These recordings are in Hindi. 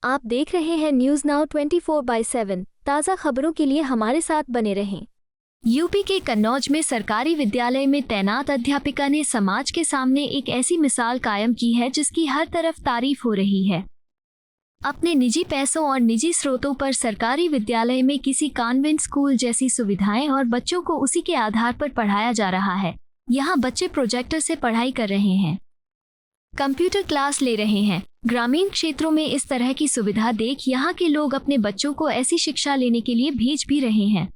आप देख रहे हैं न्यूज नाउ 24/7। ताज़ा खबरों के लिए हमारे साथ बने रहें। यूपी के कन्नौज में सरकारी विद्यालय में तैनात अध्यापिका ने समाज के सामने एक ऐसी मिसाल कायम की है जिसकी हर तरफ तारीफ हो रही है। अपने निजी पैसों और निजी स्रोतों पर सरकारी विद्यालय में किसी कॉन्वेंट स्कूल जैसी सुविधाएं और बच्चों को उसी के आधार पर पढ़ाया जा रहा है। यहाँ बच्चे प्रोजेक्टर से पढ़ाई कर रहे हैं, कंप्यूटर क्लास ले रहे हैं। ग्रामीण क्षेत्रों में इस तरह की सुविधा देख यहाँ के लोग अपने बच्चों को ऐसी शिक्षा लेने के लिए भेज भी रहे हैं।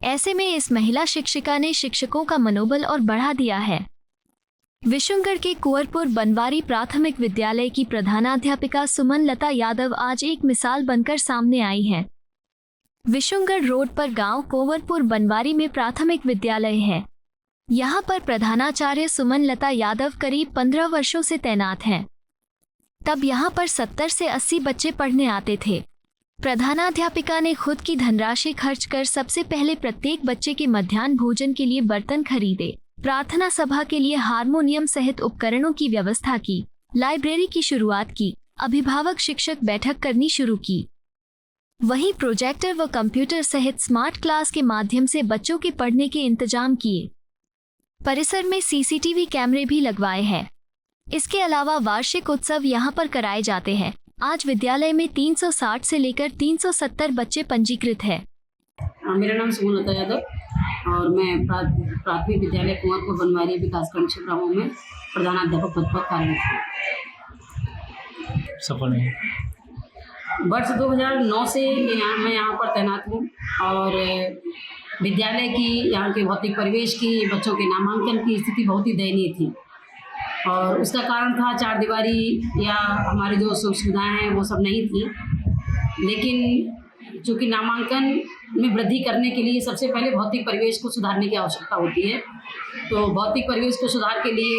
ऐसे में इस महिला शिक्षिका ने शिक्षकों का मनोबल और बढ़ा दिया है। विशुनगढ़ के कुंवरपुर बनवारी प्राथमिक विद्यालय की प्रधानाध्यापिका सुमन लता यादव आज एक मिसाल बनकर सामने आई है। विशुनगढ़ रोड पर गांव कुंवरपुर बनवारी में प्राथमिक विद्यालय है। यहाँ पर प्रधानाचार्य सुमन लता यादव करीब 15 वर्षों से तैनात हैं। तब यहाँ पर 70 से 80 बच्चे पढ़ने आते थे। प्रधानाध्यापिका ने खुद की धनराशि खर्च कर सबसे पहले प्रत्येक बच्चे के मध्याह्न भोजन के लिए बर्तन खरीदे, प्रार्थना सभा के लिए हारमोनियम सहित उपकरणों की व्यवस्था की, लाइब्रेरी की शुरुआत की, अभिभावक शिक्षक बैठक करनी शुरू की। वहीं प्रोजेक्टर व कंप्यूटर सहित स्मार्ट क्लास के माध्यम से बच्चों के पढ़ने के इंतजाम किए। परिसर में सीसीटीवी कैमरे भी लगवाए हैं। इसके अलावा वार्षिक उत्सव यहाँ पर कराए जाते हैं। आज विद्यालय में 360 से लेकर 370 बच्चे पंजीकृत हैं। मेरा नाम सुमन लता यादव और मैं प्राथमिक विद्यालय कुंवरपुर बनवारी विकासखंड छिबरामऊ में प्रधानाध्यापक पद पर कार्यरत हूँ। सफल है। वर्ष 2009 से मैं यहाँ पर तैनात हूँ और विद्यालय की यहाँ के भौतिक परिवेश की, बच्चों के नामांकन की स्थिति बहुत ही दयनीय थी और उसका कारण था चार दीवारी या हमारी जो सुख सुविधाएँ हैं वो सब नहीं थी। लेकिन चूँकि नामांकन में वृद्धि करने के लिए सबसे पहले भौतिक परिवेश को सुधारने की आवश्यकता होती है। तो भौतिक परिवेश को सुधार के लिए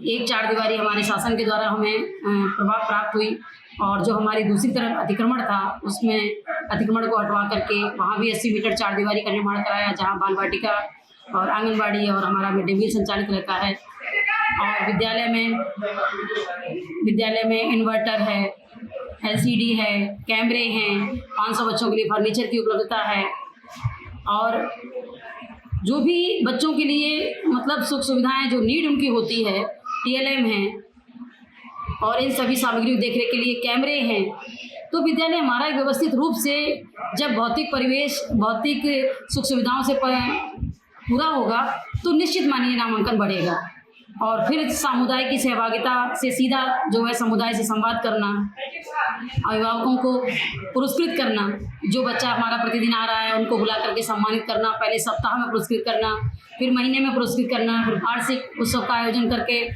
एक चार दीवारी हमारे शासन के द्वारा हमें प्रभाव प्राप्त हुई और जो हमारी दूसरी तरफ अतिक्रमण था उसमें अतिक्रमण को हटवा करके वहाँ भी 80 मीटर चार दीवारी का निर्माण कराया, जहाँ बाल वाटिका और आंगनबाड़ी और हमारा मिड डे मील संचालित रहता है। और विद्यालय में इन्वर्टर है, एलसीडी है, कैमरे हैं, 500 बच्चों के लिए फर्नीचर की उपलब्धता है और जो भी बच्चों के लिए मतलब सुख सुविधाएं जो नीड उनकी होती है, टीएलएम है और इन सभी सामग्री देखने के लिए कैमरे हैं। तो विद्यालय हमारा एक व्यवस्थित रूप से जब भौतिक परिवेश, भौतिक सुख सुविधाओं से पूरा होगा तो निश्चित मानिए नामांकन बढ़ेगा। और फिर सामुदायिक की सहभागिता से सीधा जो है समुदाय से संवाद करना, अभिभावकों को पुरस्कृत करना, जो बच्चा हमारा प्रतिदिन आ रहा है उनको बुला करके सम्मानित करना, पहले सप्ताह में पुरस्कृत करना, फिर महीने में पुरस्कृत करना, फिर वार्षिक उत्सव का आयोजन करके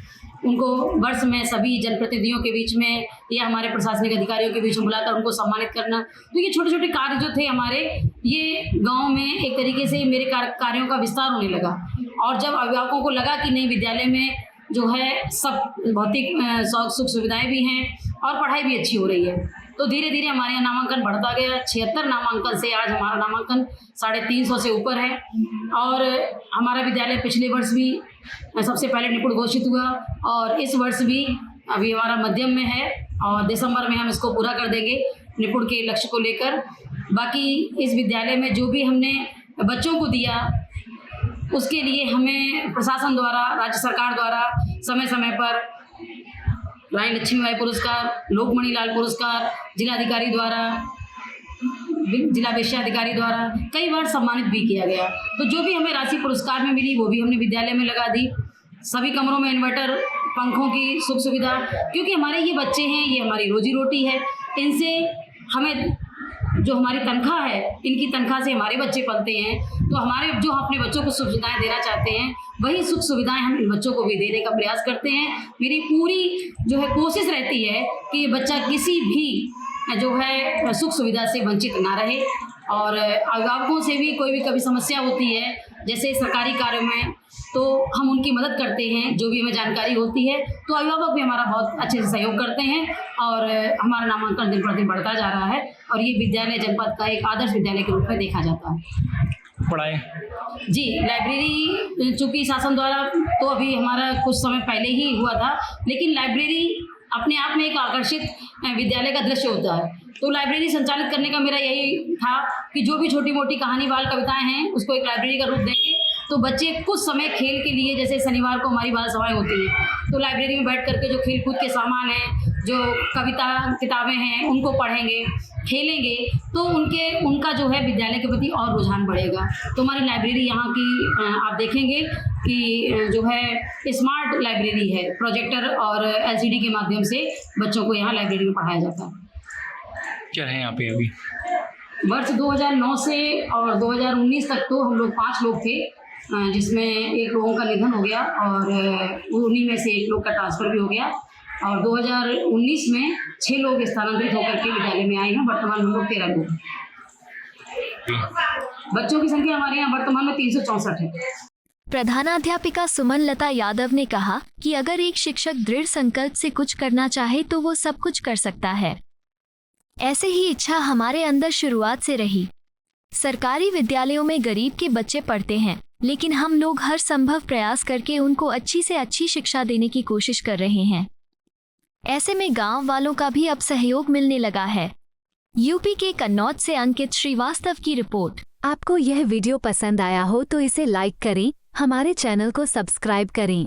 उनको वर्ष में सभी जनप्रतिनिधियों के बीच में या हमारे प्रशासनिक अधिकारियों के बीच में बुलाकर उनको सम्मानित करना। तो ये छोटे छोटे कार्य जो थे हमारे, ये गांव में एक तरीके से मेरे कार्यों का विस्तार होने लगा। और जब अभिभावकों को लगा कि नहीं विद्यालय में जो है सब भौतिक सुख सुविधाएं भी हैं और पढ़ाई भी अच्छी हो रही है, तो धीरे धीरे हमारे यहाँ नामांकन बढ़ता गया। 76 नामांकन से आज हमारा नामांकन 350 से ऊपर है। और हमारा विद्यालय पिछले वर्ष भी सबसे पहले निपुण घोषित हुआ और इस वर्ष भी अभी हमारा मध्यम में है और दिसंबर में हम इसको पूरा कर देंगे निपुण के लक्ष्य को लेकर। बाकी इस विद्यालय में जो भी हमने बच्चों को दिया उसके लिए हमें प्रशासन द्वारा, राज्य सरकार द्वारा समय समय पर रानी लक्ष्मीबाई पुरस्कार, लोकमणि लाल पुरस्कार, जिलाधिकारी द्वारा, जिला वेश्याधिकारी द्वारा कई बार सम्मानित भी किया गया। तो जो भी हमें राशि पुरस्कार में मिली वो भी हमने विद्यालय में लगा दी। सभी कमरों में इन्वर्टर, पंखों की सुख सुविधा, क्योंकि हमारे ये बच्चे हैं, ये हमारी रोजी रोटी है। इनसे हमें जो हमारी तनख्वाह है, इनकी तनख्वाह से हमारे बच्चे पलते हैं। तो हमारे जो अपने बच्चों को सुख सुविधाएँ देना चाहते हैं वही सुख सुविधाएं हम इन बच्चों को भी देने का प्रयास करते हैं। मेरी पूरी जो है कोशिश रहती है कि ये बच्चा किसी भी जो है सुख सुविधा से वंचित ना रहे। और अभिभावकों से भी कोई भी कभी समस्या होती है जैसे सरकारी कार्यों में, तो हम उनकी मदद करते हैं, जो भी हमें जानकारी होती है। तो अभिभावक भी हमारा बहुत अच्छे से सहयोग करते हैं और हमारा नामांकन दिन पर दिन बढ़ता जा रहा है और ये विद्यालय जनपद का एक आदर्श विद्यालय के रूप में देखा जाता है। पढ़ाई जी, लाइब्रेरी चूँकि शासन द्वारा तो अभी हमारा कुछ समय पहले ही हुआ था, लेकिन लाइब्रेरी अपने आप में एक आकर्षित विद्यालय का दृश्य होता है। तो लाइब्रेरी संचालित करने का मेरा यही था कि जो भी छोटी मोटी कहानी बाल कविताएं हैं उसको एक लाइब्रेरी का रूप देंगे, तो बच्चे कुछ समय खेल के लिए, जैसे शनिवार को हमारी बाल सभाएं होती हैं, तो लाइब्रेरी में बैठ करके जो खेल कूद के सामान हैं, जो कविता किताबें हैं, उनको पढ़ेंगे, खेलेंगे, तो उनका जो है विद्यालय के प्रति और रुझान बढ़ेगा। तो हमारी लाइब्रेरी यहाँ की आप देखेंगे कि जो है स्मार्ट लाइब्रेरी है, प्रोजेक्टर और LCD के माध्यम से बच्चों को यहाँ लाइब्रेरी में पढ़ाया जाता है। क्या है यहाँ पे अभी? वर्ष 2009 से और 2019 तक तो हम लोग 5 लोग थे, जिसमें एक लोगों का निधन हो गया और उन्हीं में से एक लोग का ट्रांसफ़र भी हो गया, और 2019 में 6 लोग स्थानांतरित होकर के विद्यालय में आए हैं। वर्तमान हम लोग 13 लोग। बच्चों की संख्या हमारे यहाँ वर्तमान में 364 है। प्रधानाध्यापिका सुमन लता यादव ने कहा कि अगर एक शिक्षक दृढ़ संकल्प से कुछ करना चाहे तो वो सब कुछ कर सकता है। ऐसे ही इच्छा हमारे अंदर शुरुआत से रही। सरकारी विद्यालयों में गरीब के बच्चे पढ़ते हैं, लेकिन हम लोग हर संभव प्रयास करके उनको अच्छी से अच्छी शिक्षा देने की कोशिश कर रहे हैं। ऐसे में गांव वालों का भी अब सहयोग मिलने लगा है। यूपी के कन्नौज से अंकित श्रीवास्तव की रिपोर्ट। आपको यह वीडियो पसंद आया हो तो इसे लाइक करें, हमारे चैनल को सब्सक्राइब करें।